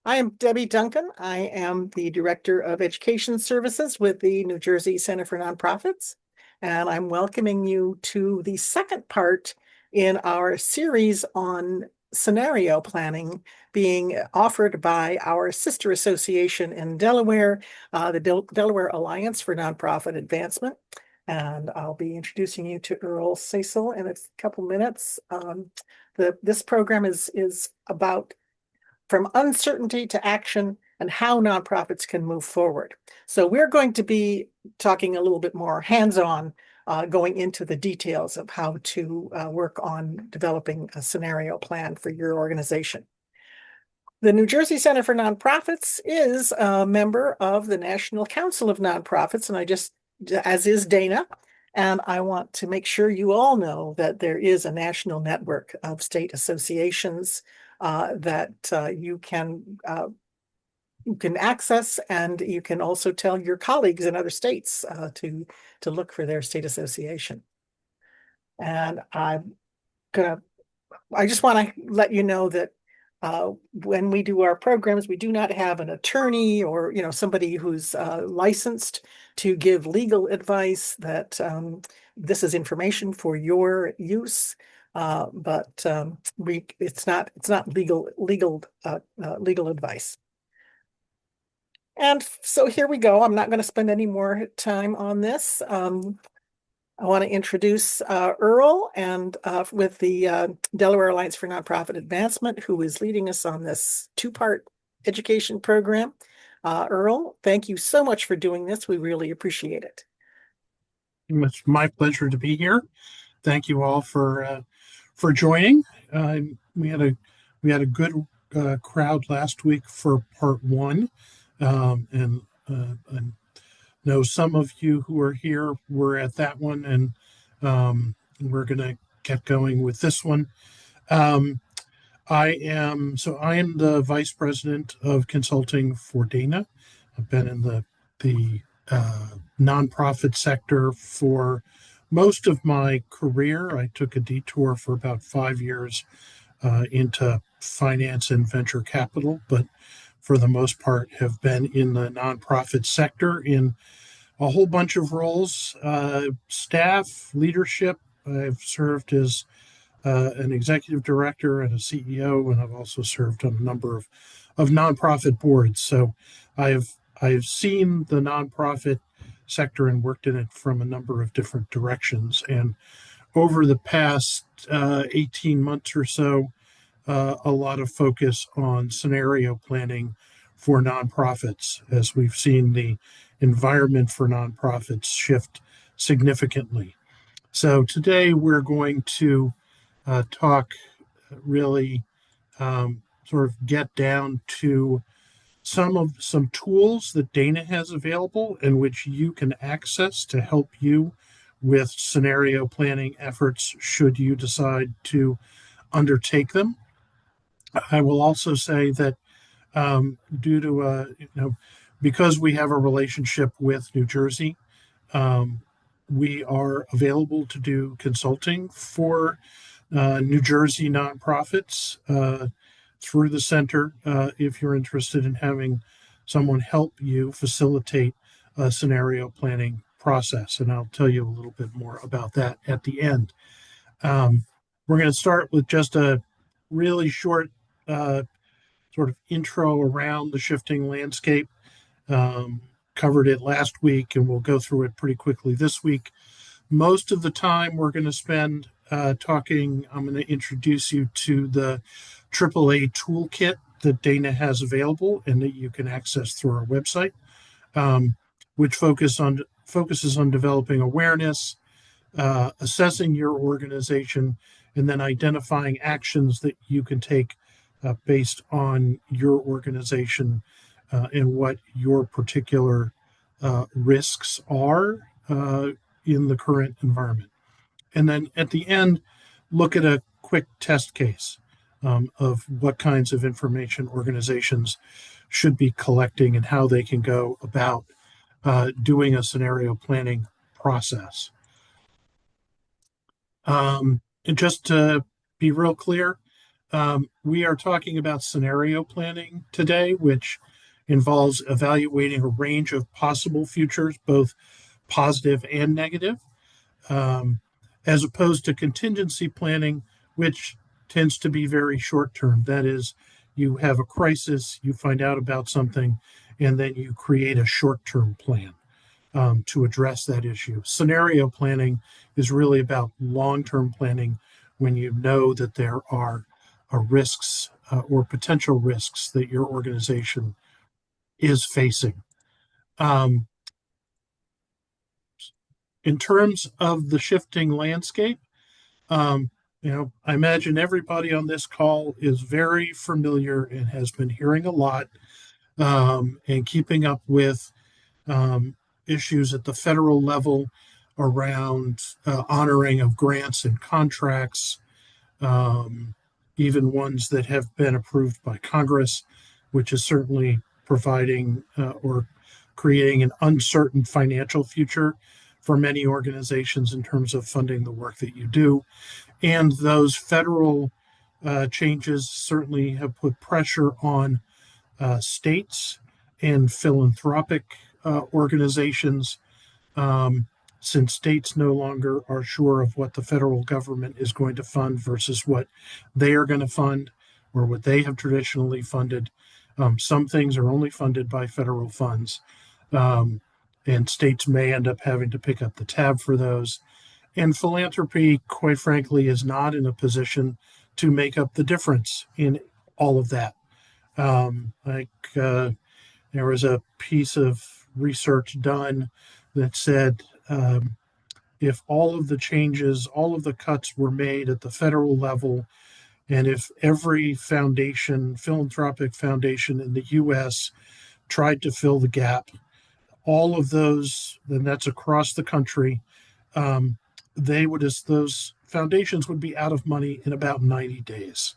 I am Debbie Duncan. I am the Director of Education Services with the New Jersey Center for Nonprofits, and I'm welcoming you to the second part in our series on scenario planning being offered by our sister association in Delaware, the Delaware Alliance for Nonprofit Advancement. And I'll be introducing you to Earl Sissell in a couple minutes. This program is about from uncertainty to action and how nonprofits can move forward. So we're going to be talking a little bit more hands-on, going into the details of how to work on developing a scenario plan for your organization. The New Jersey Center for Nonprofits is a member of the National Council of Nonprofits, and as is Dana, and I want to make sure you all know that there is a national network of state associations that you can access, and you can also tell your colleagues in other states to look for their state association. And I just want to let you know that when we do our programs, we do not have an attorney or somebody who's licensed to give legal advice. That this is information for your use, but it's not legal advice. And so here we go. I'm not going to spend any more time on this. I want to introduce Earl and with the Delaware Alliance for Nonprofit Advancement, who is leading us on this two-part education program. Earl, thank you so much for doing this. We really appreciate it. It's my pleasure to be here. Thank you all for joining. We had a good crowd last week for part one, and I know some of you who are here were at that one, and we're going to get going with this one. I am the vice president of consulting for Dana. I've been in the nonprofit sector for most of my career. I took a detour for about 5 years into finance and venture capital, but for the most part have been in the nonprofit sector in a whole bunch of roles, staff, leadership. I've served as an executive director and a CEO, and I've also served on a number of nonprofit boards. So I've seen the nonprofit sector and worked in it from a number of different directions. And over the past 18 months or so, a lot of focus on scenario planning for nonprofits, as we've seen the environment for nonprofits shift significantly. So today we're going to talk really sort of get down to some tools that Dana has available and which you can access to help you with scenario planning efforts should you decide to undertake them. I will also say that due to because we have a relationship with New Jersey, we are available to do consulting for New Jersey nonprofits through the center if you're interested in having someone help you facilitate a scenario planning process. And I'll tell you a little bit more about that at the end. We're going to start with just a really short sort of intro around the shifting landscape. Covered it last week, and we'll go through it pretty quickly this week. Most of the time we're going to spend talking, I'm going to introduce you to the AAA toolkit that Dana has available and that you can access through our website, which focuses on developing awareness, assessing your organization, and then identifying actions that you can take based on your organization and what your particular risks are in the current environment. And then at the end, look at a quick test case of what kinds of information organizations should be collecting and how they can go about doing a scenario planning process. And just to be real clear, We are talking about scenario planning today, which involves evaluating a range of possible futures, both positive and negative, um, as opposed to contingency planning, which tends to be very short term. That is, you have a crisis, you find out about something, and then you create a short term plan to address that issue. Scenario planning is really about long term planning when you know that there are risks or potential risks that your organization is facing. Um, in terms of the shifting landscape, um, I imagine everybody on this call is very familiar and has been hearing a lot and keeping up with um, issues at the federal level around honoring of grants and contracts, um, even ones that have been approved by Congress, which is certainly providing or creating an uncertain financial future for many organizations in terms of funding the work that you do. And those federal changes certainly have put pressure on states and philanthropic organizations, um, since states no longer are sure of what the federal government is going to fund versus what they are going to fund or what they have traditionally funded. Some things are only funded by federal funds, um, and states may end up having to pick up the tab for those. And philanthropy, quite frankly, is not in a position to make up the difference in all of that. Like there was a piece of research done that said if all of the changes, all of the cuts were made at the federal level, and if every foundation, philanthropic foundation in the US tried to fill the gap, all of those, and that's across the country, um, they would, as those foundations would be out of money in about 90 days.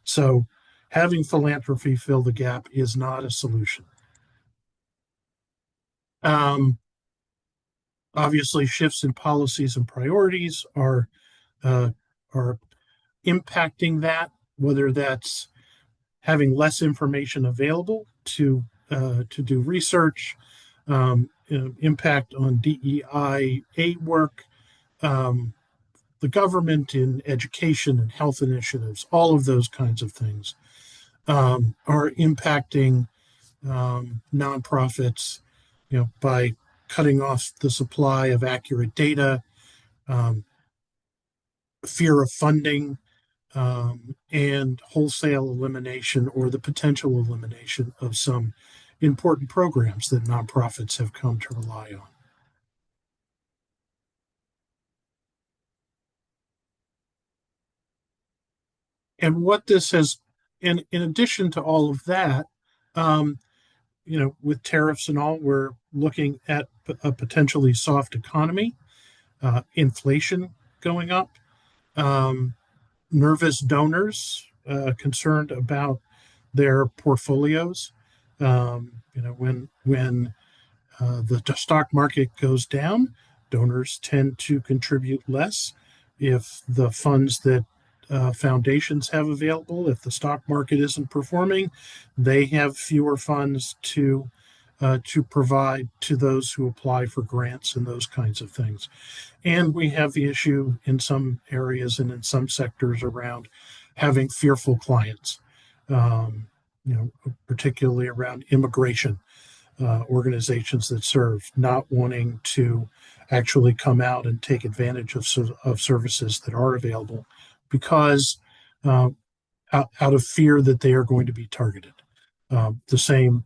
So having philanthropy fill the gap is not a solution. Um, Obviously, shifts in policies and priorities uh, are impacting that. Whether that's having less information available to do research, impact on DEI work, um, the government in education and health initiatives, all of those kinds of things are impacting nonprofits, by cutting off the supply of accurate data, um, fear of funding, and wholesale elimination or the potential elimination of some important programs that nonprofits have come to rely on. And what this has, in addition to all of that, um, with tariffs and all, we're looking at a potentially soft economy, inflation going up, um, nervous donors concerned about their portfolios. When the stock market goes down, donors tend to contribute less. If the funds that foundations have available, if the stock market isn't performing, they have fewer funds to provide to those who apply for grants and those kinds of things. And we have the issue in some areas and in some sectors around having fearful clients, particularly around immigration organizations that serve, not wanting to actually come out and take advantage of services that are available because uh, out of fear that they are going to be targeted. The same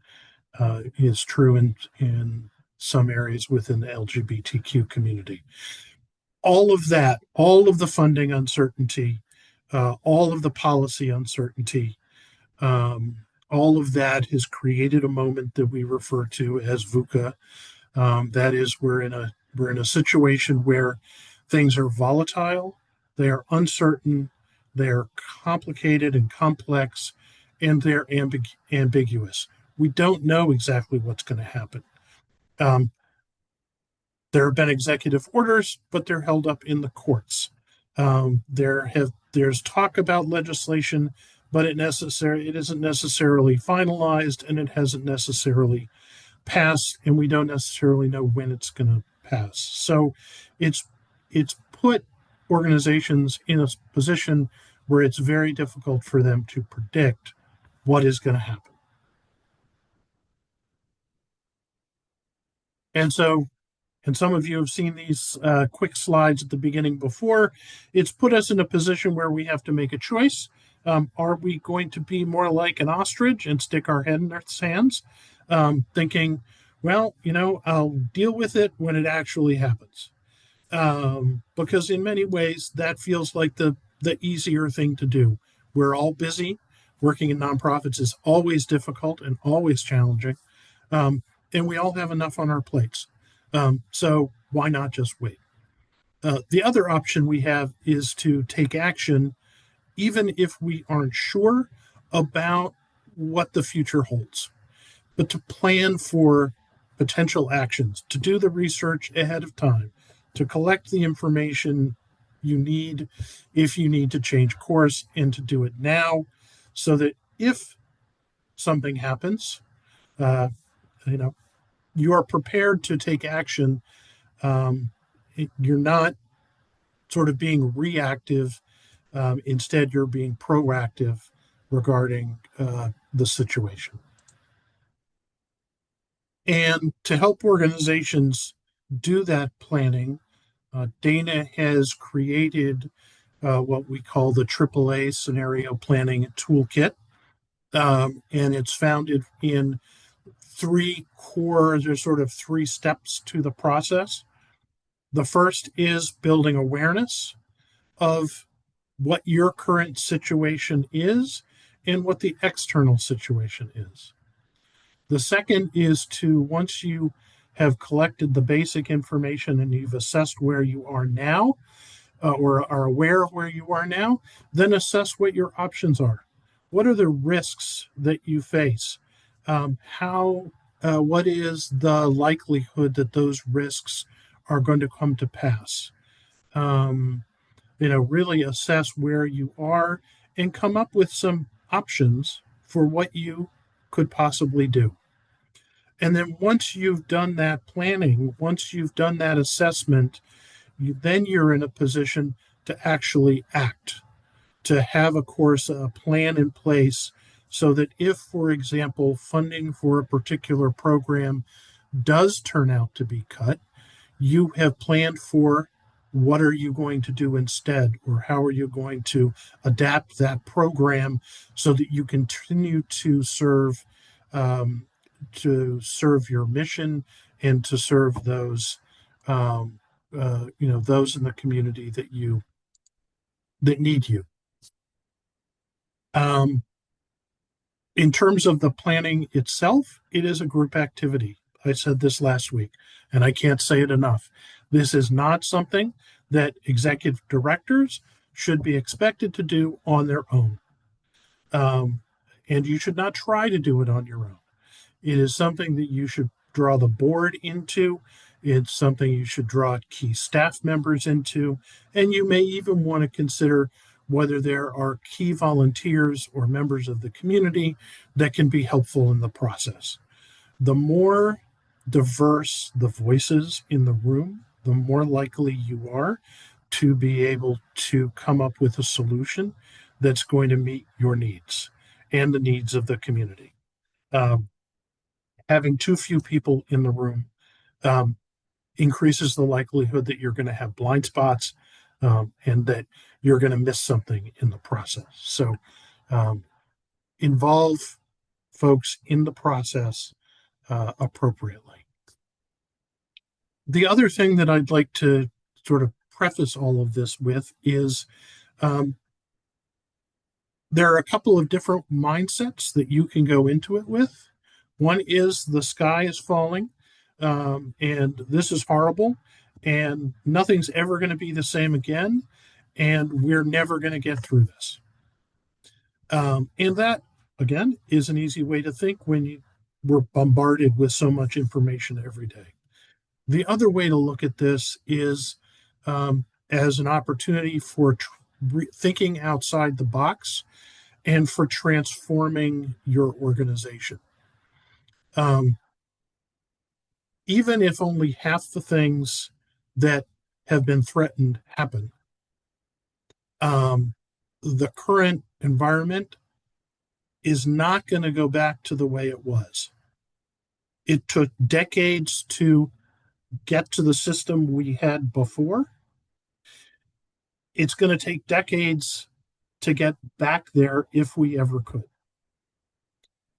is true in some areas within the LGBTQ community. All of that, all of the funding uncertainty, all of the policy uncertainty, um, all of that has created a moment that we refer to as VUCA. That is, we're in a situation where things are volatile, they are uncertain, they are complicated and complex, and they're ambiguous. We don't know exactly what's going to happen. Um, there have been executive orders, but they're held up in the courts. There have there's talk about legislation, but it isn't necessarily finalized, and it hasn't necessarily passed, and we don't necessarily know when it's going to pass. So it's put organizations in a position where it's very difficult for them to predict what is going to happen. And so, and some of you have seen these quick slides at the beginning before. It's put us in a position where we have to make a choice. Are we going to be more like an ostrich and stick our head in our sands, thinking, well, I'll deal with it when it actually happens? Because in many ways, that feels like the easier thing to do. We're all busy. Working in nonprofits is always difficult and always challenging. And we all have enough on our plates. So why not just wait? The other option we have is to take action, even if we aren't sure about what the future holds, but to plan for potential actions, to do the research ahead of time, to collect the information you need if you need to change course, and to do it now so that if something happens, uh, you know, you are prepared to take action. You're not sort of being reactive. Instead, you're being proactive regarding the situation. And to help organizations do that planning, Dana has created what we call the AAA Scenario Planning Toolkit. And it's founded in there's sort of three steps to the process. The first is building awareness of what your current situation is and what the external situation is. The second is to, once you have collected the basic information and you've assessed where you are now, or are aware of where you are now, then assess what your options are. What are the risks that you face? What is the likelihood that those risks are going to come to pass? Really assess where you are and come up with some options for what you could possibly do. And then once you've done that planning, once you've done that assessment, then you're in a position to actually act, to have a plan in place so that if, for example, funding for a particular program does turn out to be cut, you have planned for what are you going to do instead, or how are you going to adapt that program so that you continue to serve your mission and to serve those those in the community that need you. In terms of the planning itself, it is a group activity. I said this last week, and I can't say it enough. This is not something that executive directors should be expected to do on their own. And you should not try to do it on your own. It is something that you should draw the board into. It's something you should draw key staff members into. And you may even want to consider whether there are key volunteers or members of the community that can be helpful in the process. The more diverse the voices in the room, the more likely you are to be able to come up with a solution that's going to meet your needs and the needs of the community. Having too few people in the room increases the likelihood that you're going to have blind spots and that you're going to miss something in the process. So involve folks in the process appropriately. The other thing that I'd like to sort of preface all of this with is there are a couple of different mindsets that you can go into it with. One is the sky is falling and this is horrible and nothing's ever going to be the same again and we're never going to get through this. And that, again, is an easy way to think when we're bombarded with so much information every day. The other way to look at this is as an opportunity for thinking outside the box and for transforming your organization. Um, Even if only half the things that have been threatened happen, um, the current environment is not going to go back to the way it was. It took decades to get to the system we had before. It's going to take decades to get back there if we ever could.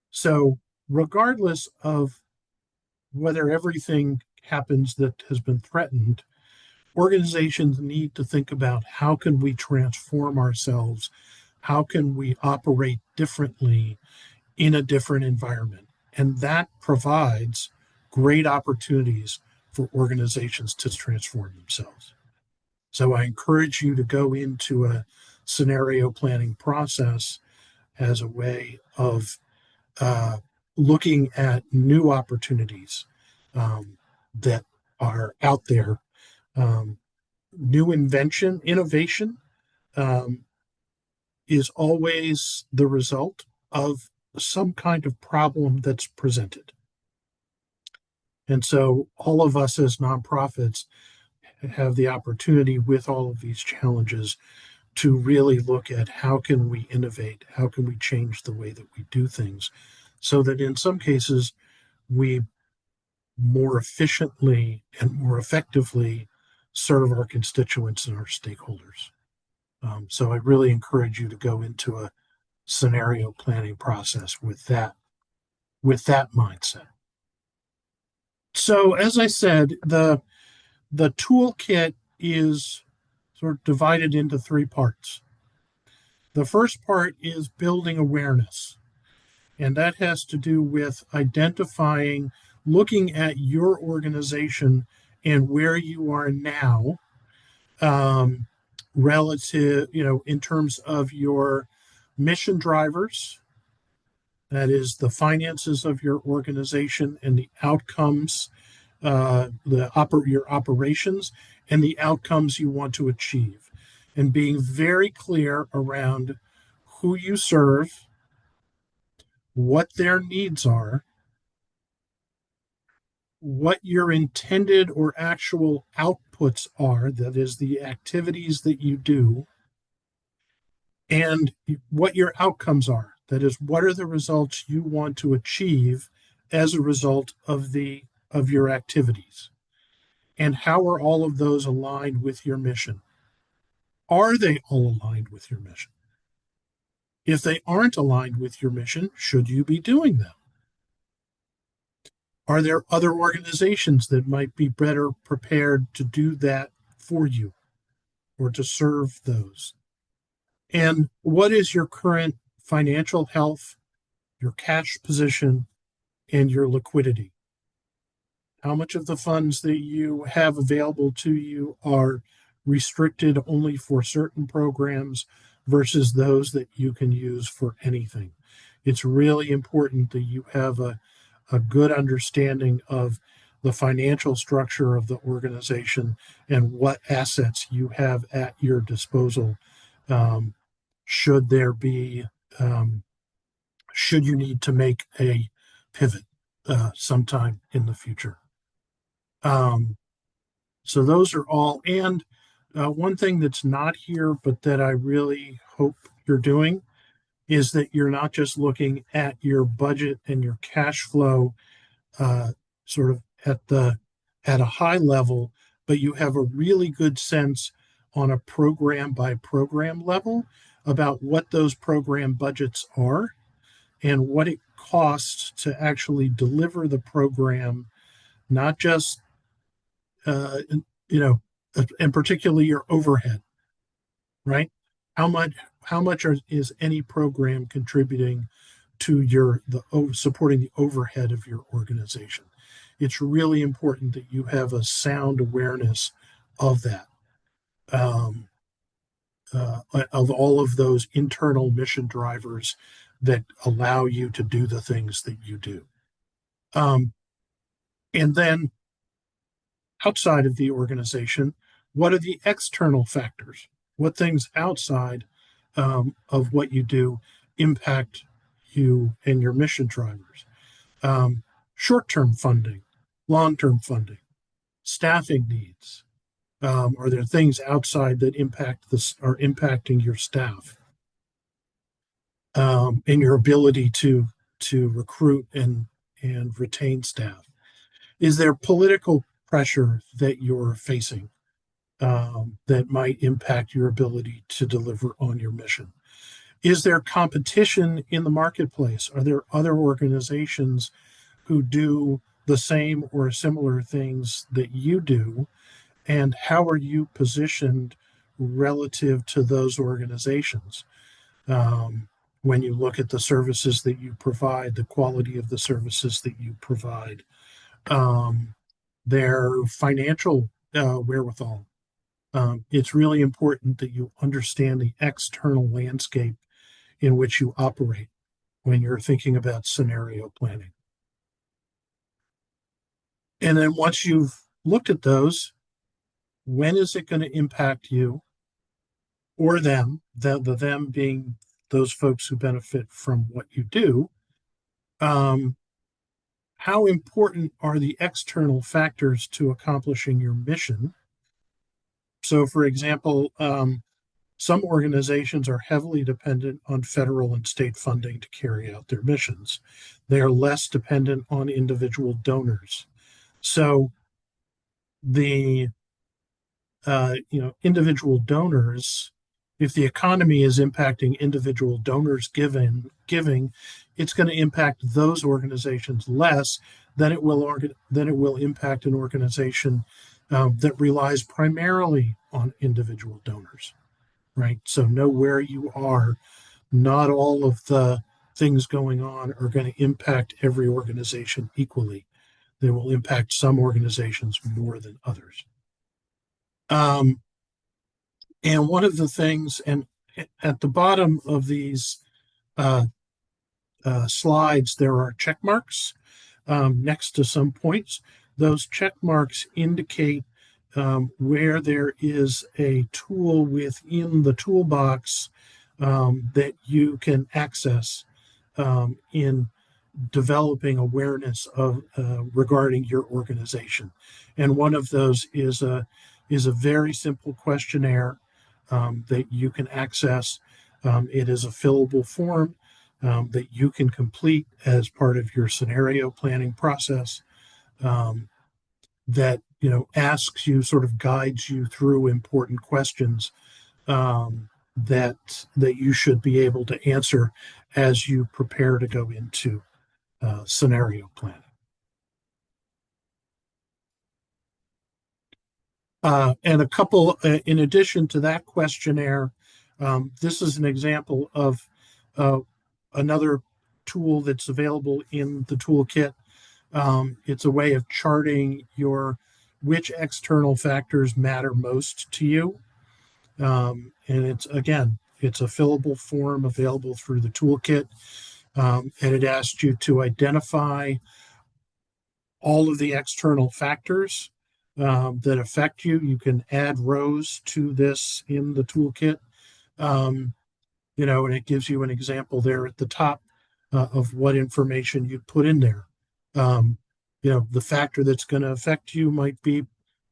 So, regardless of whether everything happens that has been threatened, organizations need to think about how can we transform ourselves? How can we operate differently in a different environment? And that provides great opportunities for organizations to transform themselves. So I encourage you to go into a scenario planning process as a way of uh, looking at new opportunities that are out there, um, new innovation um, is always the result of some kind of problem that's presented. And so all of us as nonprofits have the opportunity with all of these challenges to really look at how can we innovate, how can we change the way that we do things so that in some cases we more efficiently and more effectively serve our constituents and our stakeholders. So I really encourage you to go into a scenario planning process with that mindset. So as I said, the toolkit is sort of divided into three parts. The first part is building awareness, and that has to do with identifying, looking at your organization and where you are now, um, relative, in terms of your mission drivers, that is the finances of your organization and the outcomes, your operations and the outcomes you want to achieve, and being very clear around who you serve, what their needs are, what your intended or actual outputs are, that is, the activities that you do, and what your outcomes are. That is, what are the results you want to achieve as a result of your activities? And how are all of those aligned with your mission? Are they all aligned with your mission? If they aren't aligned with your mission, should you be doing them? Are there other organizations that might be better prepared to do that for you or to serve those? And what is your current financial health, your cash position, and your liquidity? How much of the funds that you have available to you are restricted only for certain programs versus those that you can use for anything? It's really important that you have a good understanding of the financial structure of the organization and what assets you have at your disposal, um, should there be should you need to make a pivot sometime in the future. Um, so those are all. And one thing that's not here, but that I really hope you're doing, is that you're not just looking at your budget and your cash flow sort of at a high level, but you have a really good sense on a program by program level about what those program budgets are and what it costs to actually deliver the program, not just uh, you know, and particularly your overhead, right? How much is any program contributing to supporting the overhead of your organization? It's really important that you have a sound awareness of that, um, of all of those internal mission drivers that allow you to do the things that you do. And then outside of the organization, what are the external factors? what things outside of what you do impact you and your mission drivers. Um, Short-term funding, long-term funding, staffing needs. Are there things outside that impact this are impacting your staff and your ability to recruit and retain staff? Is there political pressure that you're facing that might impact your ability to deliver on your mission? Is there competition in the marketplace? Are there other organizations who do the same or similar things that you do? And how are you positioned relative to those organizations? Um, when you look at the services that you provide, the quality of the services that you provide, um, their financial wherewithal. It's really important that you understand the external landscape in which you operate when you're thinking about scenario planning. And then once you've looked at those, when is it going to impact you or them, the them being those folks who benefit from what you do? Um, how important are the external factors to accomplishing your mission? So, for example, some organizations are heavily dependent on federal and state funding to carry out their missions. They are less dependent on individual donors. So the individual donors, if the economy is impacting individual donors giving, it's going to impact those organizations less than it will impact an organization that relies primarily on individual donors, right? So know where you are. Not all of the things going on are going to impact every organization equally. They will impact some organizations more than others. Um, and one of the things, and at the bottom of these uh, slides, there are check marks next to some points. Those check marks indicate where there is a tool within the toolbox that you can access in developing awareness of regarding your organization. And one of those is a very simple questionnaire that you can access. It is a fillable form that you can complete as part of your scenario planning process. That asks you, sort of guides you through important questions that you should be able to answer as you prepare to go into scenario planning. And a couple, in addition to that questionnaire, this is an example of uh, another tool that's available in the toolkit. It's a way of charting which external factors matter most to you. And it's a fillable form available through the toolkit. And it asks you to identify all of the external factors that affect you. You can add rows to this in the toolkit. And it gives you an example there at the top of what information you put in there. The factor that's going to affect you might be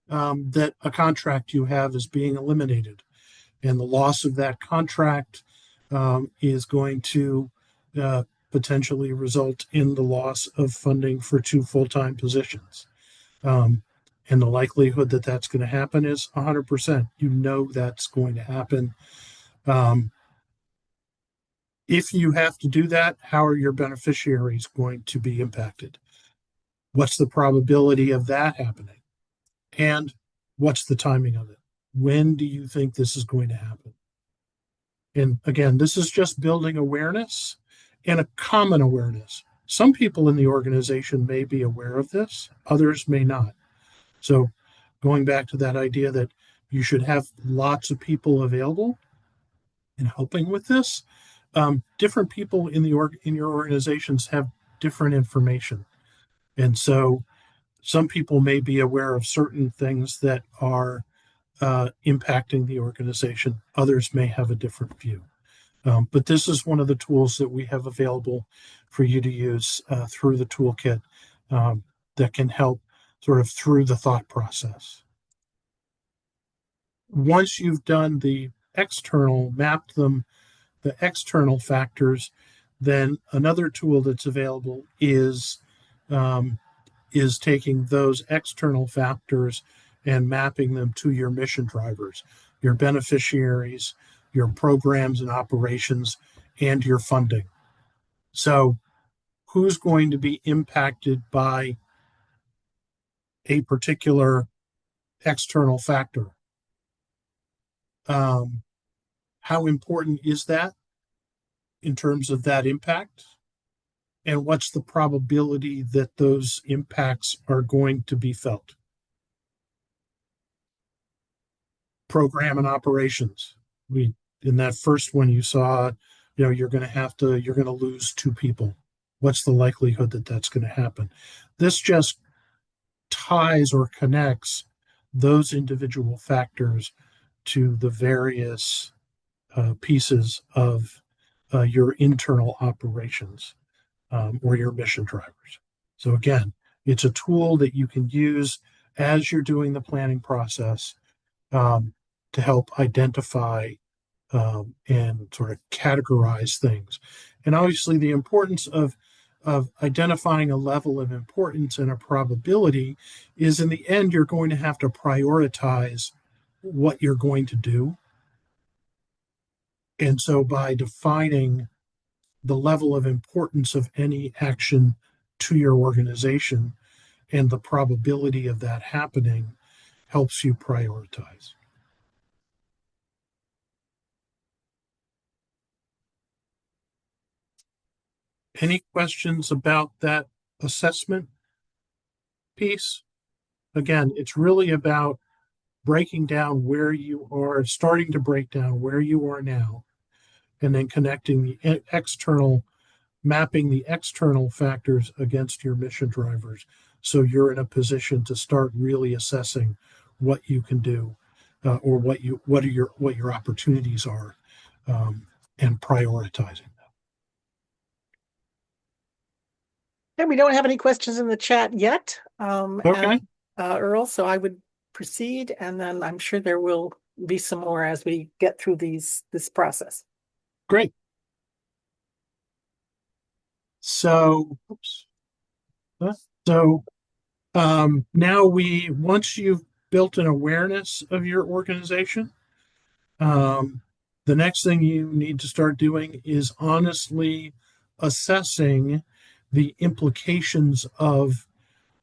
that a contract you have is being eliminated, and the loss of that contract is going to potentially result in the loss of funding for 2 full-time positions. And the likelihood that that's going to happen is 100%. That's going to happen. If you have to do that, how are your beneficiaries going to be impacted? What's the probability of that happening? And what's the timing of it? When do you think this is going to happen? And again, this is just building awareness and a common awareness. Some people in the organization may be aware of this, others may not. So going back to that idea that you should have lots of people available and helping with this, different people in your organizations have different information. And so some people may be aware of certain things that are impacting the organization. Others may have a different view. But this is one of the tools that we have available for you to use through the toolkit that can help sort of through the thought process. Once you've done the external, mapped them, the external factors, then another tool that's available is taking those external factors and mapping them to your mission drivers, your beneficiaries, your programs and operations, and your funding. So, who's going to be impacted by a particular external factor? How important is that in terms of that impact? And what's the probability that those impacts are going to be felt? Program and operations. In that first one you saw, you're going to lose 2 people. What's the likelihood that that's going to happen? This just ties or connects those individual factors to the various pieces of your internal operations or your mission drivers. So again, it's a tool that you can use as you're doing the planning process to help identify and sort of categorize things. And obviously, the importance of identifying a level of importance and a probability is in the end, you're going to have to prioritize what you're going to do. And so by defining the level of importance of any action to your organization and the probability of that happening helps you prioritize. Any questions about that assessment piece? Again, it's really about breaking down where you are, starting to break down where you are now, and then connecting the external, mapping the external factors against your mission drivers. So you're in a position to start really assessing what you can do or what your opportunities are and prioritizing. And we don't have any questions in the chat yet. Okay. Earl, so I would proceed, and then I'm sure there will be some more as we get through this process. Great. So, now once you've built an awareness of your organization, the next thing you need to start doing is honestly assessing the implications of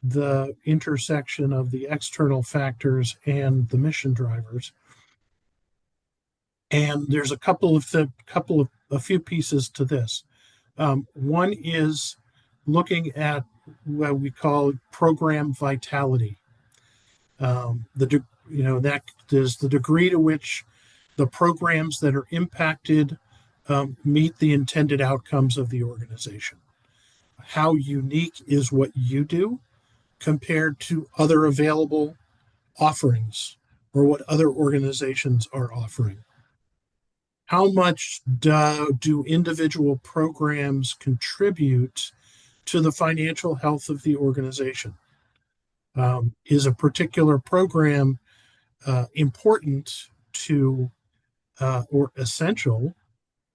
the intersection of the external factors and the mission drivers. And there's a few pieces to this. One is looking at what we call program vitality. That is the degree to which the programs that are impacted meet the intended outcomes of the organization. How unique is what you do compared to other available offerings or what other organizations are offering? How much do individual programs contribute to the financial health of the organization? Is a particular program important to or essential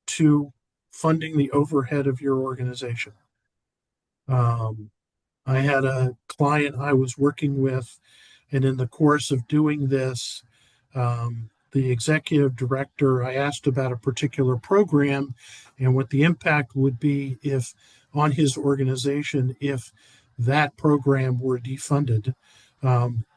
to funding the overhead of your organization? I had a client I was working with, and in the course of doing this, the executive director, I asked about a particular program and what the impact would be if on his organization if that program were defunded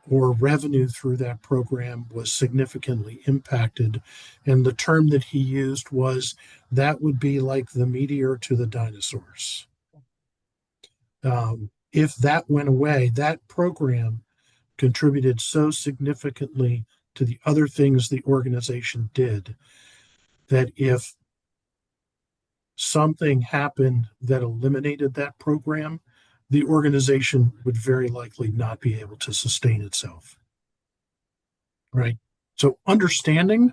or revenue through that program was significantly impacted. And the term that he used was that would be like the meteor to the dinosaurs. If that went away, that program contributed so significantly to the other things the organization did that if something happened that eliminated that program, the organization would very likely not be able to sustain itself. Right? So understanding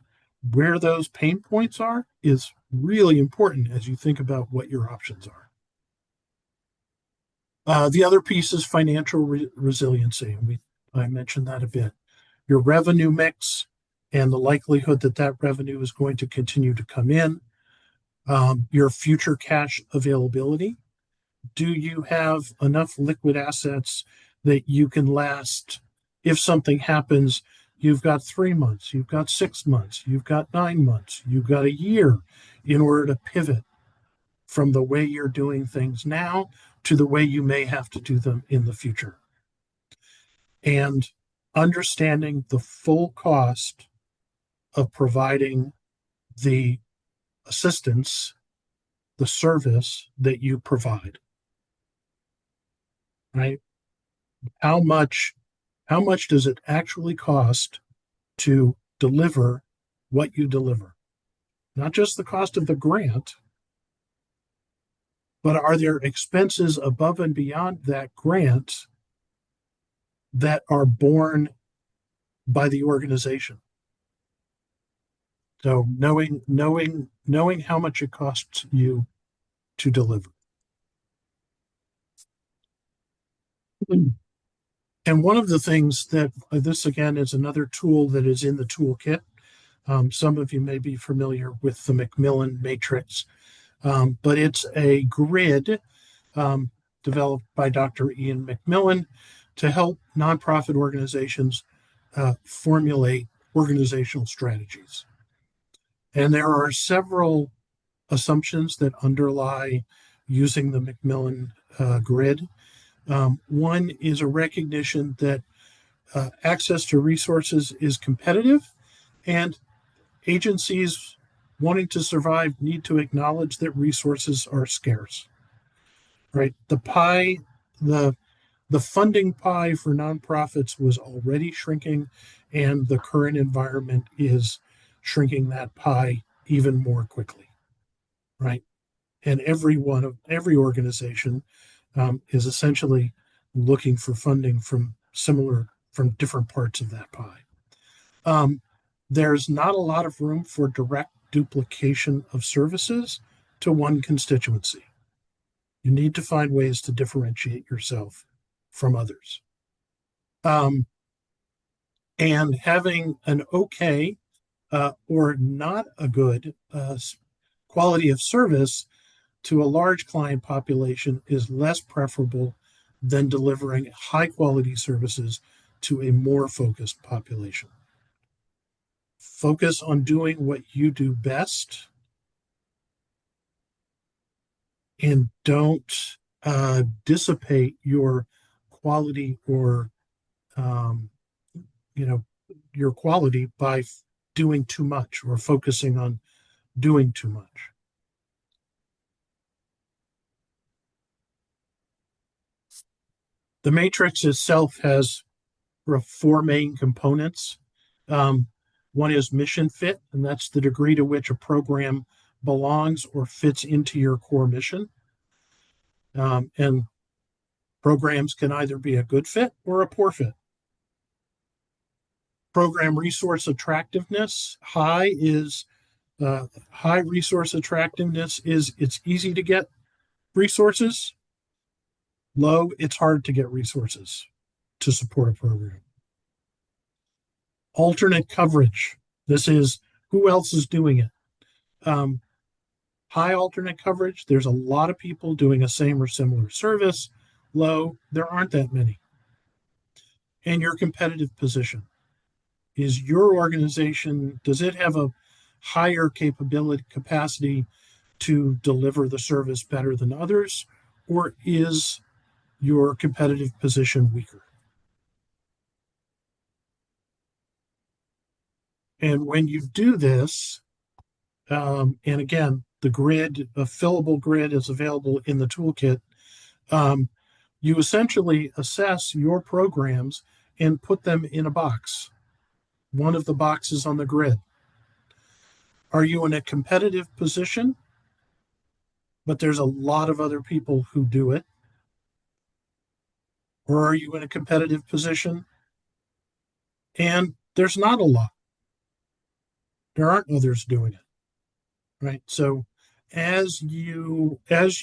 where those pain points are is really important as you think about what your options are. The other piece is financial resiliency. I mentioned that a bit. Your revenue mix and the likelihood that that revenue is going to continue to come in, your future cash availability. Do you have enough liquid assets that you can last? If something happens, you've got 3 months, you've got 6 months, you've got 9 months, you've got a year in order to pivot from the way you're doing things now to the way you may have to do them in the future. And understanding the full cost of providing the assistance, the service that you provide, right? How much how much does it actually cost to deliver what you deliver? Not just the cost of the grant, but are there expenses above and beyond that grant that are borne by the organization? So knowing how much it costs you to deliver. And one of the things that this again is another tool that is in the toolkit. Some of you may be familiar with the Macmillan matrix, but it's a grid developed by Dr. Ian Macmillan to help nonprofit organizations formulate organizational strategies. And there are several assumptions that underlie using the Macmillan grid. One is a recognition that access to resources is competitive, and agencies wanting to survive need to acknowledge that resources are scarce. Right? The funding pie for nonprofits was already shrinking, and the current environment is shrinking that pie even more quickly. Right? And every organization is essentially looking for funding from different parts of that pie. There's not a lot of room for direct duplication of services to one constituency. You need to find ways to differentiate yourself from others. And having an okay or not a good quality of service to a large client population is less preferable than delivering high quality services to a more focused population. Focus on doing what you do best and don't dissipate your quality or your quality by doing too much or focusing on doing too much. The matrix itself has four main components. One is mission fit, and that's the degree to which a program belongs or fits into your core mission. And programs can either be a good fit or a poor fit. Program resource attractiveness, high resource attractiveness is it's easy to get resources. Low, it's hard to get resources to support a program. Alternate coverage. This is who else is doing it. High alternate coverage, there's a lot of people doing a same or similar service. Low, there aren't that many. And your competitive position. Is your organization, does it have a higher capacity to deliver the service better than others, or is your competitive position weaker? And when you do this, and again, the grid, a fillable grid is available in the toolkit, you essentially assess your programs and put them in a box, one of the boxes on the grid. Are you in a competitive position, but there's a lot of other people who do it? Or are you in a competitive position and there's not a lot? There aren't others doing it, right? So as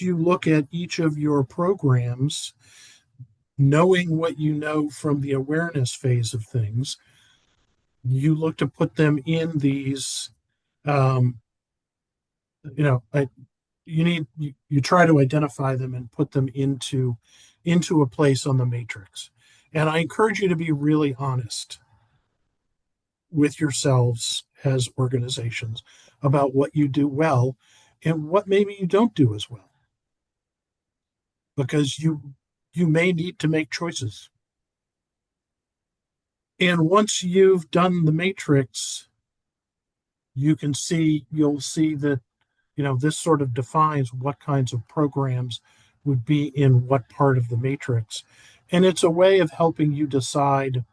you look at each of your programs, knowing what you know from the awareness phase of things, you look to put them in these um, you know I, you try to identify them and put them into a place on the matrix. And I encourage you to be really honest with yourselves as organizations about what you do well and what maybe you don't do as well, because you may need to make choices. And once you've done the matrix, you'll see that this sort of defines what kinds of programs would be in what part of the matrix. And it's a way of helping you decide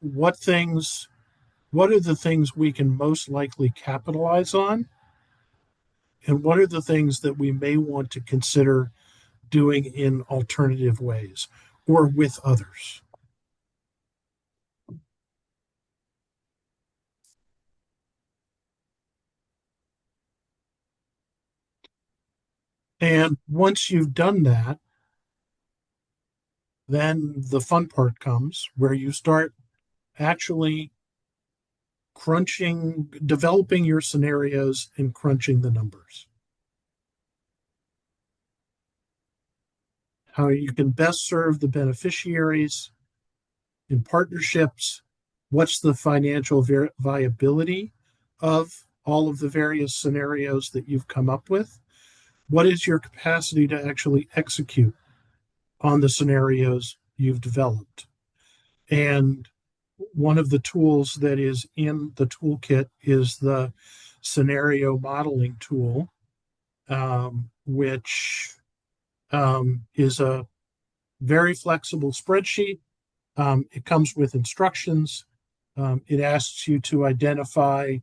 what are the things we can most likely capitalize on, and what are the things that we may want to consider doing in alternative ways or with others. And once you've done that, then the fun part comes where you start actually developing your scenarios and crunching the numbers. How you can best serve the beneficiaries in partnerships. What's the financial viability of all of the various scenarios that you've come up with? What is your capacity to actually execute on the scenarios you've developed? And one of the tools that is in the toolkit is the scenario modeling tool, which is a very flexible spreadsheet. It comes with instructions. It asks you to identify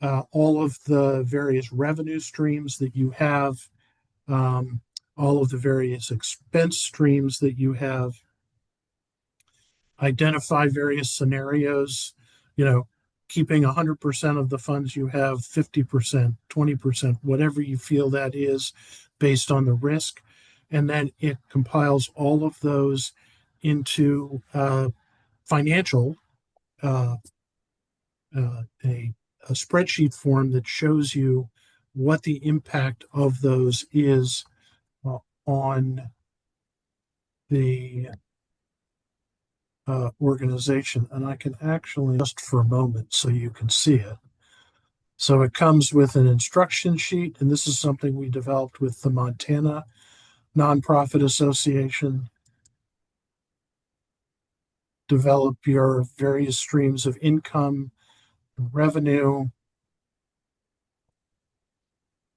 all of the various revenue streams that you have, all of the various expense streams that you have, identify various scenarios, keeping 100% of the funds you have, 50%, 20%, whatever you feel that is based on the risk. And then it compiles all of those into financial, uh, a spreadsheet form that shows you what the impact of those is on the organization. And I can actually just for a moment so you can see it. So it comes with an instruction sheet, and this is something we developed with the Montana Nonprofit Association. Develop your various streams of income, revenue,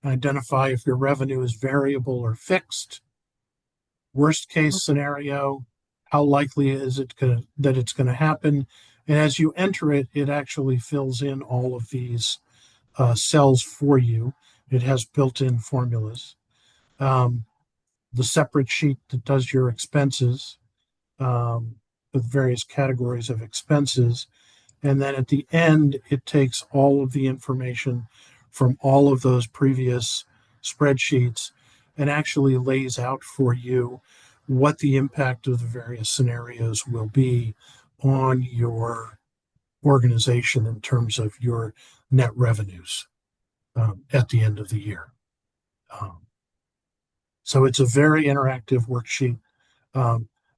identify if your revenue is variable or fixed. Worst case scenario, how likely is it that it's going to happen? And as you enter it, it actually fills in all of these cells for you. It has built-in formulas. The separate sheet that does your expenses, with various categories of expenses. And then at the end, it takes all of the information from all of those previous spreadsheets and actually lays out for you what the impact of the various scenarios will be on your organization in terms of your net revenues at the end of the year. So it's a very interactive worksheet.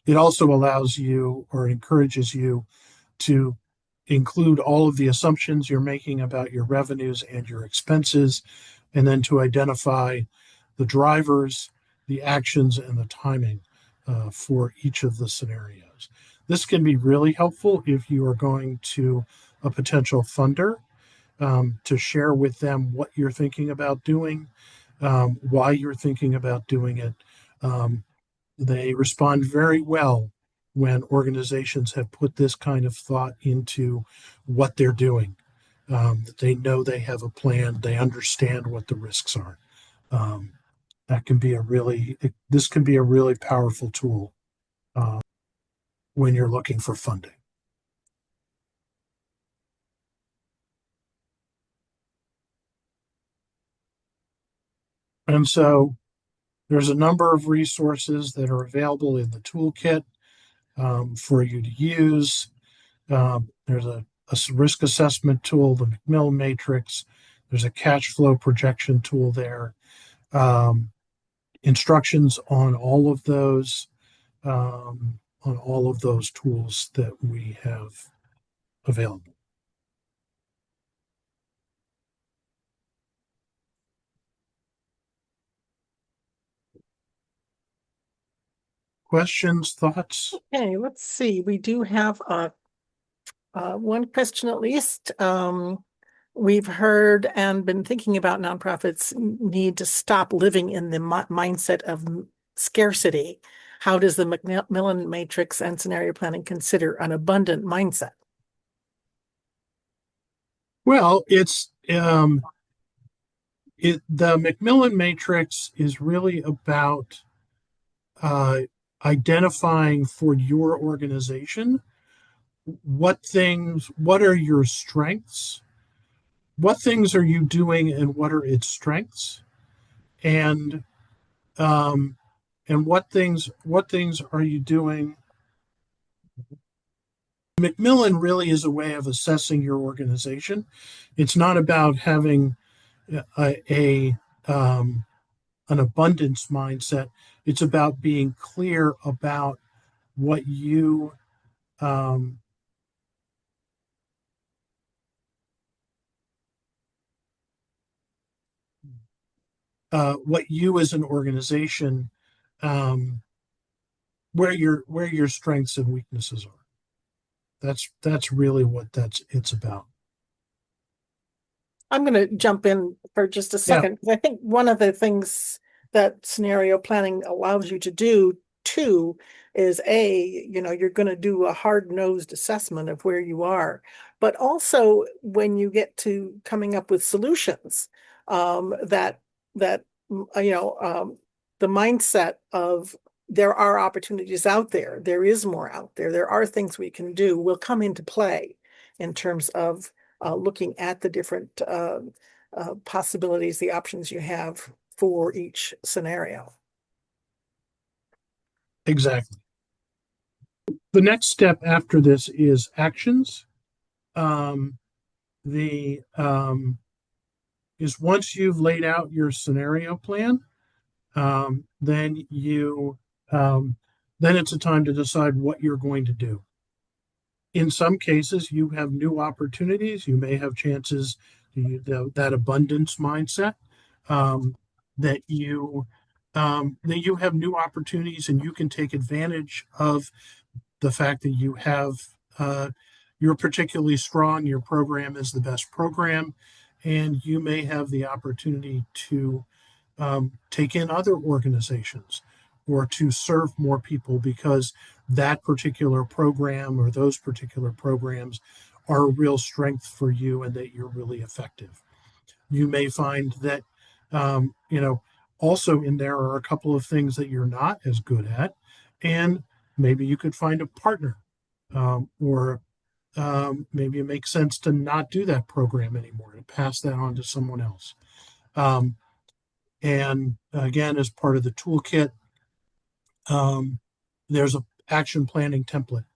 It also allows you or encourages you to include all of the assumptions you're making about your revenues and your expenses, and then to identify the drivers, the actions, and the timing for each of the scenarios. This can be really helpful if you are going to a potential funder to share with them what you're thinking about doing, why you're thinking about doing it. They respond very well when organizations have put this kind of thought into what they're doing. That they know they have a plan, they understand what the risks are. Um, this can be a really powerful tool when you're looking for funding. And so there's a number of resources that are available in the toolkit for you to use. There's a risk assessment tool, the McMillan Matrix. There's a cash flow projection tool there. Um, Instructions on all of those tools that we have available. Questions, thoughts? Okay, let's see. We do have one question at least. We've heard and been thinking about nonprofits need to stop living in the mindset of scarcity. How does the Macmillan Matrix and scenario planning consider an abundant mindset? Well, the Macmillan Matrix is really about uh, identifying for your organization what are your strengths, what things are you doing, and what are its strengths, and um, what things are you doing. Macmillan really is a way of assessing your organization. It's not about having a an abundance mindset. It's about being clear about what you um, what you as an organization, um, where your strengths and weaknesses are. That's really what it's about. I'm going to jump in for just a Yeah, second because I think one of the things that scenario planning allows you to do too is you're going to do a hard-nosed assessment of where you are, but also when you get to coming up with solutions, that the mindset of there are opportunities out there, there is more out there are things we can do will come into play in terms of looking at the different possibilities, the options you have for each scenario. exactly. The next step after this is actions. Um, the is once you've laid out your scenario plan, um, then you um, then it's a time to decide what you're going to do. In some cases, you have new opportunities. You may have chances, that abundance mindset, um, that you have new opportunities and you can take advantage of the fact that you're particularly strong, your program is the best program, and you may have the opportunity to take in other organizations or to serve more people because that particular program or those particular programs are a real strength for you and that you're really effective. You may find that, also in there are a couple of things that you're not as good at, and maybe you could find a partner, or maybe it makes sense to not do that program anymore, to pass that on to someone else. Um, and again, as part of the toolkit, um, there's a action planning template.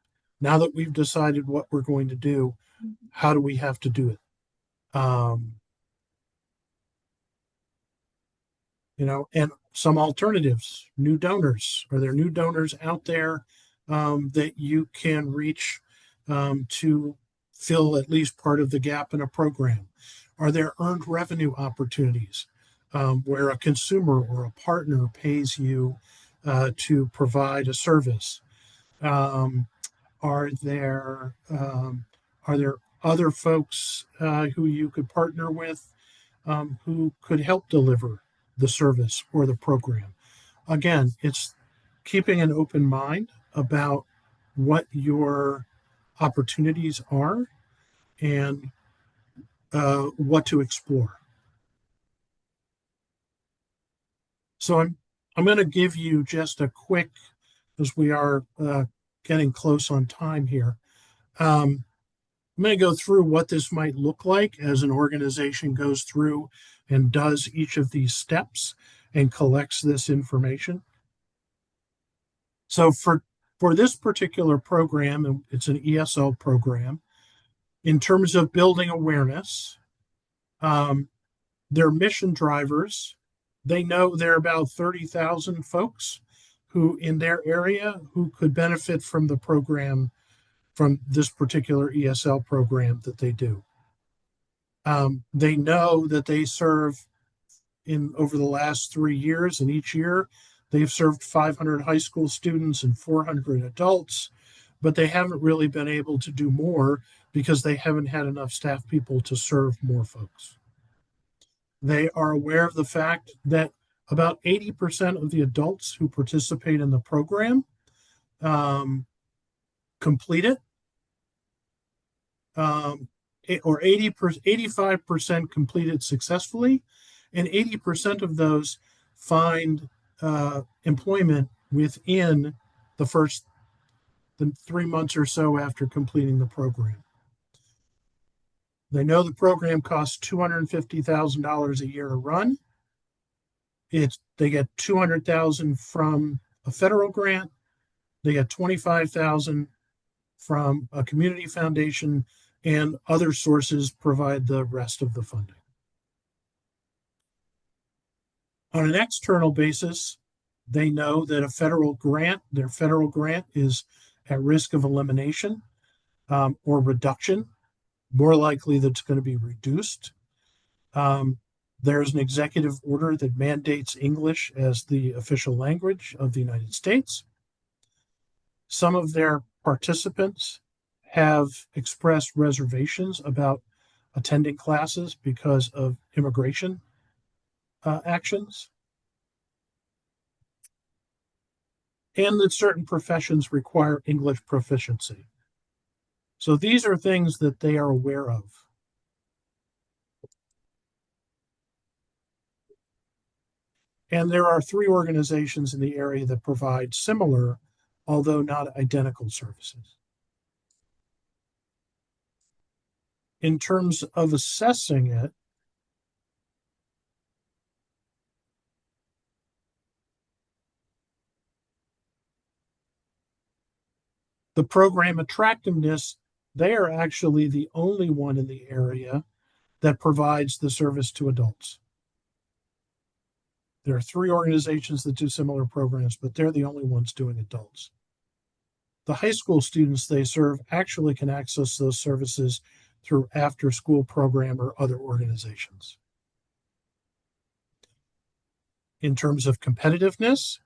Now that we've decided what we're going to do, how do we have to do it? Um, and some alternatives, new donors. Are there new donors out there that you can reach to fill at least part of the gap in a program? Are there earned revenue opportunities where a consumer or a partner pays you to provide a service? Um, are there um, are there other folks who you could partner with who could help deliver the service or the program? Again, it's keeping an open mind about what your opportunities are and what to explore. So I'm going to give you just a quick, because we are getting close on time here. I'm going to go through what this might look like as an organization goes through and does each of these steps. and collects this information. So for this particular program, and it's an ESL program, in terms of building awareness, their mission drivers, they know there are about 30,000 folks who in their area who could benefit from the program, from this particular ESL program that they do. They know that they serve in over the last 3 years, and each year they've served 500 high school students and 400 adults, but they haven't really been able to do more because they haven't had enough staff people to serve more folks. They are aware of the fact that about 80% of the adults who participate in the program complete it, or 85% complete it successfully, and 80% of those find employment within the 3 months or so after completing the program. They know the program costs $250,000 a year to run. They get $200,000 from a federal grant. They get $25,000 from a community foundation, and other sources provide the rest of the funding. On an external basis, they know that their federal grant is at risk of elimination or reduction. More likely that it's going to be reduced. There's an executive order that mandates English as the official language of the United States. Some of their participants have expressed reservations about attending classes because of immigration actions, and that certain professions require English proficiency. So these are things that they are aware of. And there are 3 organizations in the area that provide similar, although not identical, services. In terms of assessing it, the program attractiveness, they are actually the only one in the area that provides the service to adults. There are 3 organizations that do similar programs, but they're the only ones doing adults. The high school students they serve actually can access those services through after-school program or other organizations. In terms of competitiveness,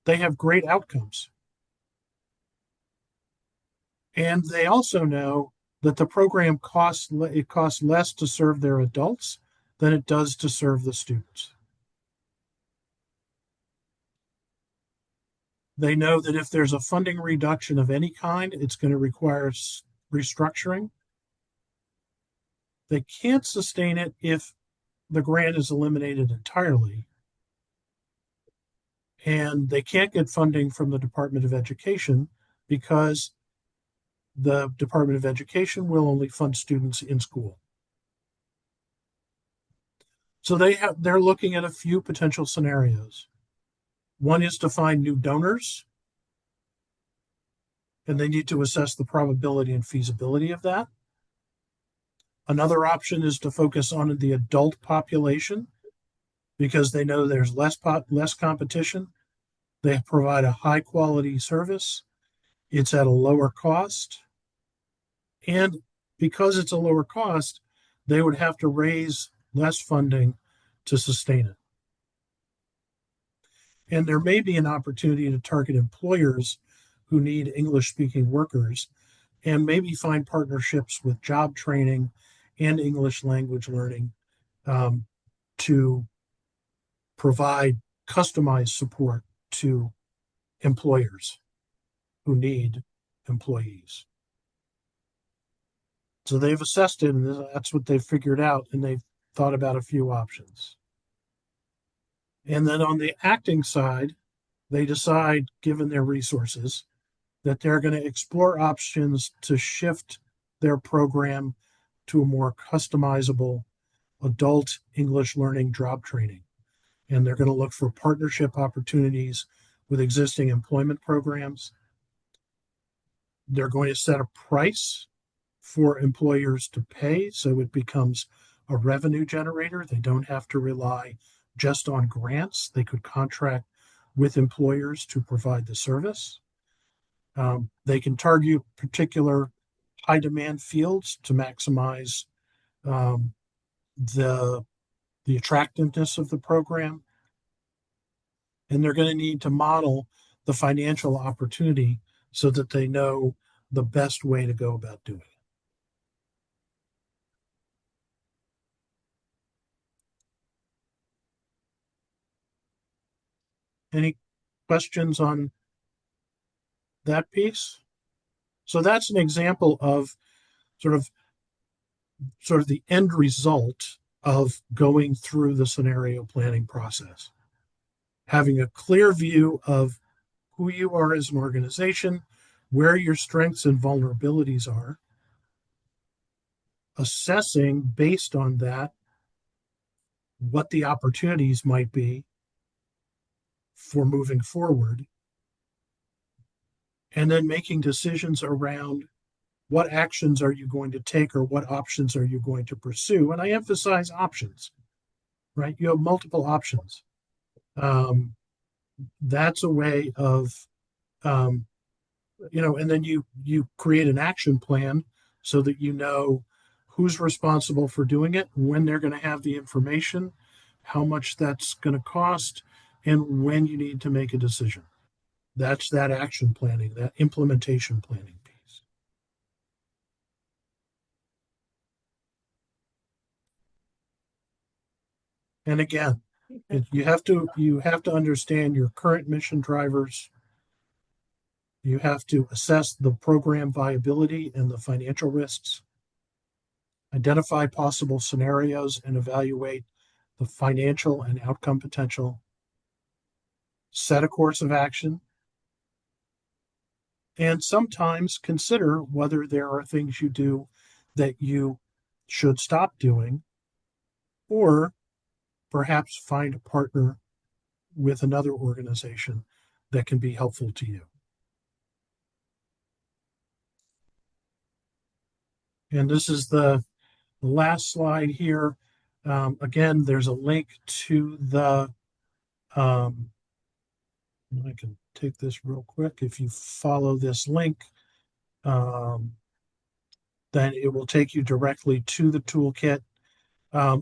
they have great outcomes. And they also know that the program costs less to serve their adults than it does to serve the students. They know that if there's a funding reduction of any kind, it's going to require restructuring. They can't sustain it if the grant is eliminated entirely. And they can't get funding from the Department of Education because the Department of Education will only fund students in school. So they're looking at a few potential scenarios. One is to find new donors, and they need to assess the probability and feasibility of that. Another option is to focus on the adult population because they know there's less competition. They provide a high quality service. It's at a lower cost. And because it's a lower cost, they would have to raise less funding to sustain it. And there may be an opportunity to target employers who need English-speaking workers and maybe find partnerships with job training and English language learning to provide customized support to employers who need employees. So they've assessed it, and that's what they've figured out, and they've thought about a few options. And then on the acting side, they decide, given their resources, that they're going to explore options to shift their program to a more customizable adult English learning job training. and they're going to look for partnership opportunities with existing employment programs. They're going to set a price for employers to pay so it becomes a revenue generator. They don't have to rely just on grants. They could contract with employers to provide the service. They can target particular high demand fields to maximize um, the attractiveness of the program. And they're going to need to model the financial opportunity so that they know the best way to go about doing it. Any questions on that piece? So that's an example of sort of the end result of going through the scenario planning process. Having a clear view of who you are as an organization, where your strengths and vulnerabilities are, assessing based on that what the opportunities might be for moving forward, and then making decisions around what actions are you going to take or what options are you going to pursue. And I emphasize options, right? You have multiple options. That's a way of, um, and then you create an action plan so that you know who's responsible for doing it, when they're going to have the information, how much that's going to cost, and when you need to make a decision. That's that action planning, that implementation planning piece. And again, you have to understand your current mission drivers. You have to assess the program viability and the financial risks, identify possible scenarios and evaluate the financial and outcome potential, set a course of action, and sometimes consider whether there are things you do that you should stop doing, or perhaps find a partner with another organization that can be helpful to you. And this is the last slide here. Again, there's a link to the, I can take this real quick. If you follow this link, then it will take you directly to the toolkit.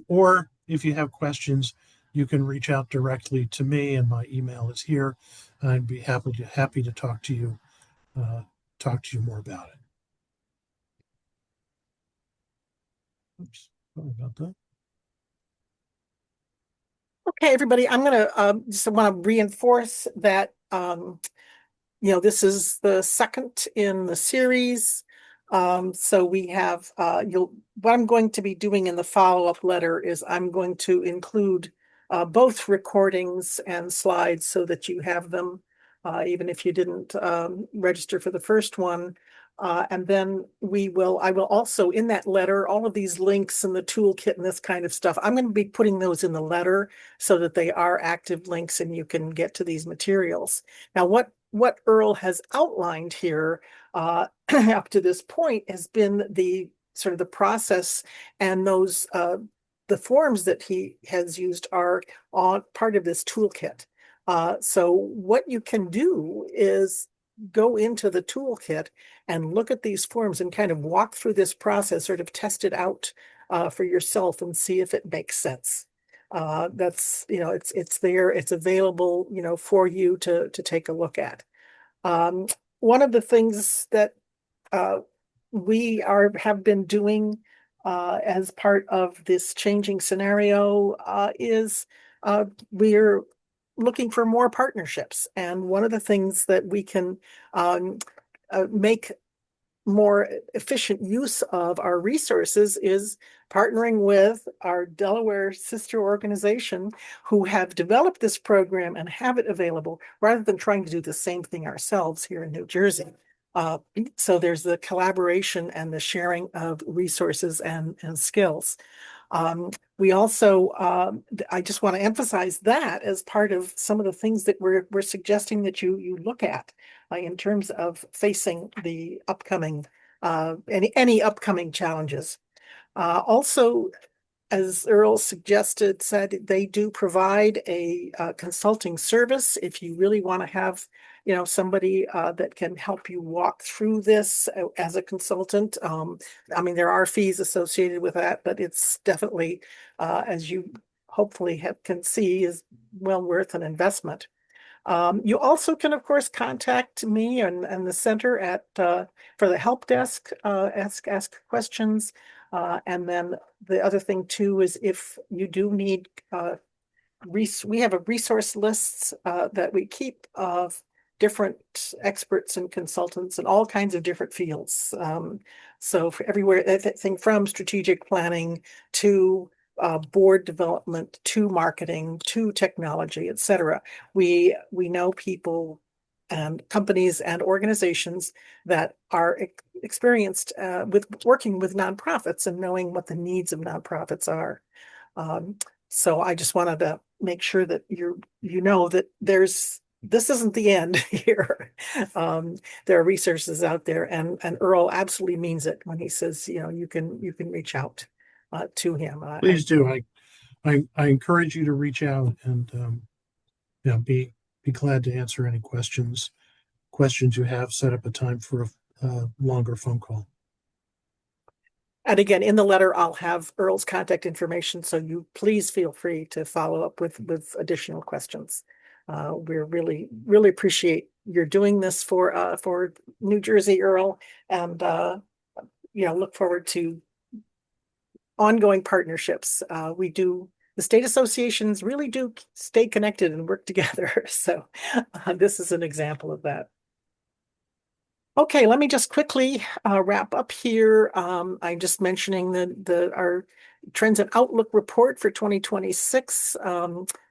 Or if you have questions, you can reach out directly to me, and my email is here. I'd be happy to talk to you more about it. Oops, sorry about that. Okay, everybody, I'm going to just want to reinforce that this is the second in the series. So we have what I'm going to be doing in the follow-up letter is I'm going to include both recordings and slides so that you have them, even if you didn't register for the first one. And then I will also, in that letter, all of these links and the toolkit and this kind of stuff, I'm going to be putting those in the letter so that they are active links and you can get to these materials. Now, what Earl has outlined here up to this point has been the sort of the process, and those the forms that he has used are all part of this toolkit. So what you can do is go into the toolkit and look at these forms and kind of walk through this process, sort of test it out for yourself and see if it makes sense. That's, it's there, it's available, for you to take a look at. One of the things that we have been doing as part of this changing scenario is we're looking for more partnerships. And one of the things that we can make more efficient use of our resources is partnering with our Delaware sister organization who have developed this program and have it available rather than trying to do the same thing ourselves here in New Jersey. So there's the collaboration and the sharing of resources and skills. We also, I just want to emphasize that as part of some of the things that we're suggesting that you look at in terms of facing the upcoming any upcoming challenges. Also, as Earl suggested, said they do provide a consulting service if you really want to have, somebody that can help you walk through this as a consultant. I mean, there are fees associated with that, but it's definitely, as you hopefully can see, is well worth an investment. You also can, of course, contact me and the center at for the help desk, ask questions. And then the other thing too is if you do need, we have a resource lists that we keep of different experts and consultants in all kinds of different fields. So for everywhere, everything from strategic planning to board development to marketing to technology, et cetera. We know people and companies and organizations that are experienced with working with nonprofits and knowing what the needs of nonprofits are. So I just wanted to make sure that you know that this isn't the end here. There are resources out there, and Earl absolutely means it when he says, you can reach out to him. Please do. I encourage you to reach out and be glad to answer any questions you have. Set up a time for a longer phone call. And again, in the letter, I'll have Earl's contact information, so you please feel free to follow up with additional questions. We're really appreciate your doing this for New Jersey, Earl, and look forward to ongoing partnerships. The state associations really do stay connected and work together. So this is an example of that. Okay, let me just quickly wrap up here. I'm just mentioning our Trends and Outlook report for 2026.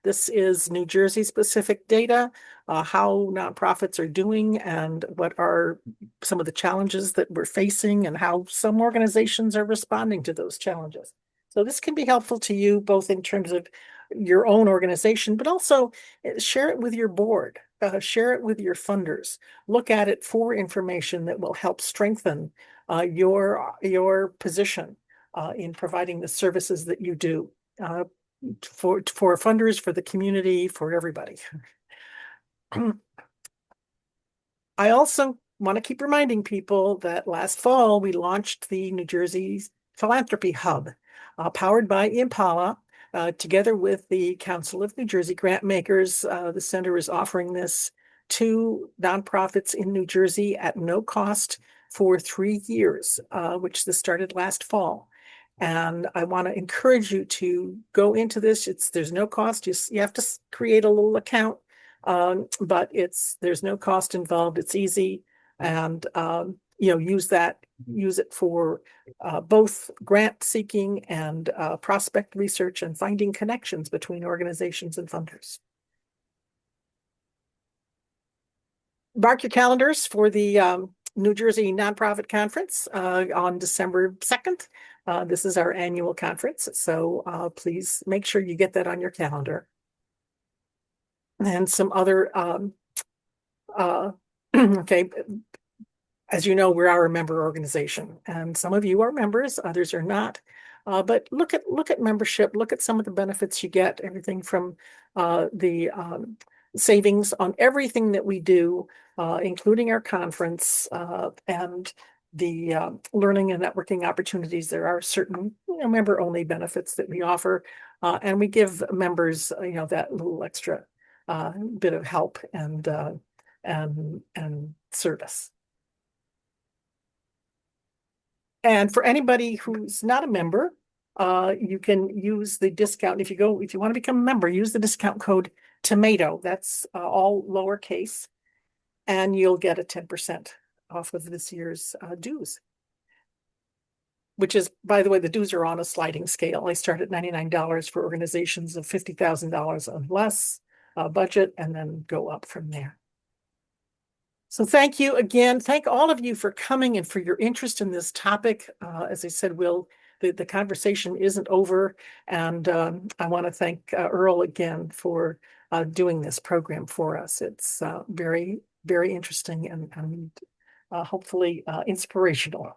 This is New Jersey specific data, how nonprofits are doing and what are some of the challenges that we're facing and how some organizations are responding to those challenges. So this can be helpful to you both in terms of your own organization, but also share it with your board, share it with your funders. Look at it for information that will help strengthen your position in providing the services that you do for funders, for the community, for everybody. I also want to keep reminding people that last fall we launched the New Jersey Philanthropy Hub, powered by Impala. Together with the Council of New Jersey Grant Makers, the center is offering this to nonprofits in New Jersey at no cost for 3 years, which this started last fall. And I want to encourage you to go into this. There's no cost. You have to create a little account, but there's no cost involved. It's easy, and use it for both grant seeking and prospect research and finding connections between organizations and funders. Mark your calendars for the New Jersey Nonprofit Conference on December 2nd. This is our annual conference, so please make sure you get that on your calendar. And some other, okay, as you know, we are a member organization, and some of you are members, others are not. But look at membership, look at some of the benefits you get, everything from the savings on everything that we do, including our conference and the learning and networking opportunities. There are certain member-only benefits that we offer, and we give members that little extra bit of help and service. And for anybody who's not a member, you can use the discount. If you want to become a member, use the discount code TOMATO. That's all lowercase, and you'll get a 10% off of this year's dues. Which is, by the way, the dues are on a sliding scale. They start at $99 for organizations of $50,000 and less budget, and then go up from there. So thank you again. Thank all of you for coming and for your interest in this topic. As I said, we'll the conversation isn't over. And I want to thank Earl again for doing this program for us. It's very, very interesting and hopefully inspirational.